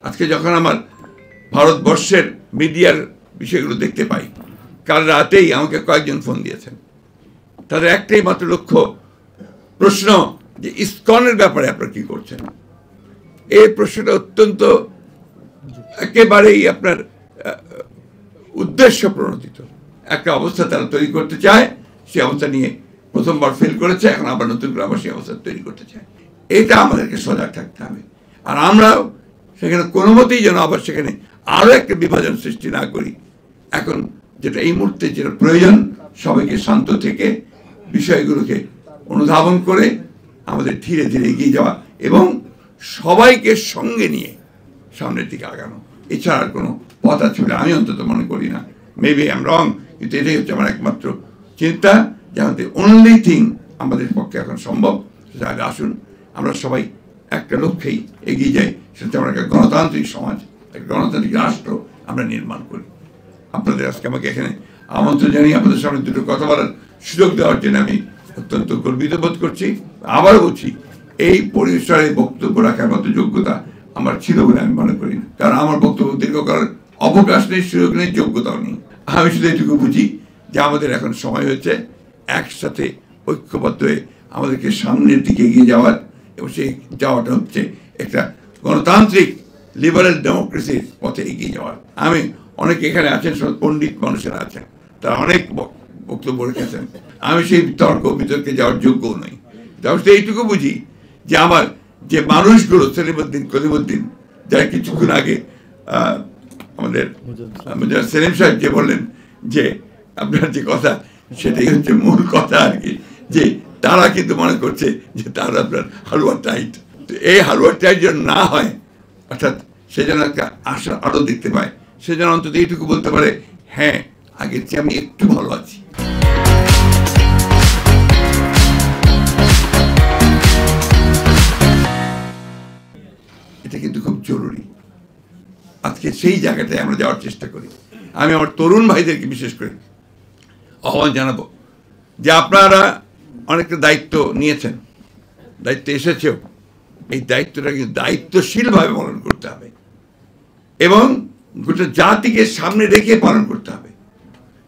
আজকে যখন আমার ভারতবর্ষের মিডিয়ার বিষয়গুলো দেখতে পাই, কাল রাতেই আমাকে কয়েকজন ফোন দিয়েছেন, তাদের একটাই মাত্র লক্ষ্য প্রশ্ন যে ইসকনের ব্যাপারে আপনারা কি করছেন। এই প্রশ্নটা অত্যন্ত একেবারেই আপনার উদ্দেশ্য প্রণোদিত একটা অবস্থা তারা তৈরি করতে চায়। সেই অবস্থা নিয়ে প্রথমবার ফেল করেছে, এখন আবার নতুন করে আবার সেই অবস্থা তৈরি করতে চায়। এটা আমাদেরকে সজাগ থাকতে হবে। আর আমরাও সেখানে কোনো মতেই যেন আবার সেখানে আরও একটা বিভাজন সৃষ্টি না করি। এখন যেটা এই মুহূর্তে যেটা প্রয়োজন, সবাইকে শান্ত থেকে বিষয়গুলোকে অনুধাবন করে আমাদের ধীরে ধীরে এগিয়ে যাওয়া এবং সবাইকে সঙ্গে নিয়ে সামনের দিকে আগানো। এছাড়া আর কোনো পথ আছে বলে আমি অন্তত মনে করি না। মেবি আই এম রং, কিন্তু এটাই হচ্ছে আমার একমাত্র চিন্তা, যে আমাদের অনলি থিং আমাদের পক্ষে এখন সম্ভব। সেটা আগে আসুন আমরা সবাই একটা লক্ষ্যেই এগিয়ে যাই, সেটা আমরা একটা গণতান্ত্রিক সমাজ, একটা গণতান্ত্রিক রাষ্ট্র আমরা নির্মাণ করি। আপনাদের আজকে আমাকে এখানে আমন্ত্রণ জানিয়ে আপনাদের সামনে দুটো কথা বলার সুযোগ দেওয়ার জন্য আমি অত্যন্ত গর্বিত বোধ করছি। আবার বলছি, এই পরিসরে বক্তব্য রাখার মতো যোগ্যতা আমার ছিল বলে আমি মনে করি না, কারণ আমার বক্তব্য দীর্ঘ করার অবকাশ নেই, সুযোগ নেই, যোগ্যতাও নেই। আমি শুধু এটুকু বুঝি যে আমাদের এখন সময় হয়েছে একসাথে ঐক্যবদ্ধ হয়ে আমাদেরকে সামনের দিকে এগিয়ে যাওয়ার, এবং সেই যাওয়াটা হচ্ছে একটা গণতান্ত্রিক লিবারেল ডেমোক্রেসির পথে এগিয়ে যাওয়ার। আমি অনেকে এখানে আছেন, সব পণ্ডিত মানুষেরা আছেন, তারা অনেক বক্তব্য রেখেছেন। আমি সেই বিতর্কে যাওয়ার যোগ্যও নই। তাও এইটুকু বুঝি যে আমার যে মানুষগুলো কলিমুদ্দিন যারা কিছুক্ষণ আগে আমাদের সেলিম সাহেব যে বললেন যে আপনার যে কথা, সেটাই হচ্ছে মূল কথা আর কি, যে তারা কিন্তু মনে করছে যে তারা আপনার হালুয়া টাইট। তো এই হালুয়া টাইট যেন না হয়, অর্থাৎ সে যেন একটা আশা আরও দেখতে পায়, সে যেন অন্তত এইটুকু বলতে পারে, হ্যাঁ আগের চেয়ে আমি একটু ভালো আছি। এটা কিন্তু খুব জরুরি। আজকে সেই জায়গাটায় আমরা যাওয়ার চেষ্টা করি। আমি আমার তরুণ ভাইদেরকে বিশেষ করে আহ্বান জানাবো যে আপনারা অনেকটা দায়িত্ব নিয়েছেন, দায়িত্ব এসেছেও, এই দায়িত্বটা কিন্তু দায়িত্বশীলভাবে পালন করতে হবে এবং গোটা জাতিকে সামনে রেখে পালন করতে হবে।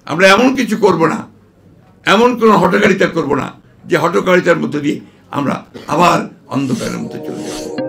আমরা এমন কিছু করব না, এমন কোনো হঠকারিতা করব না যে হঠকারিতার মধ্যে দিয়ে আমরা আবার অন্ধকারের মধ্যে চলে যাব।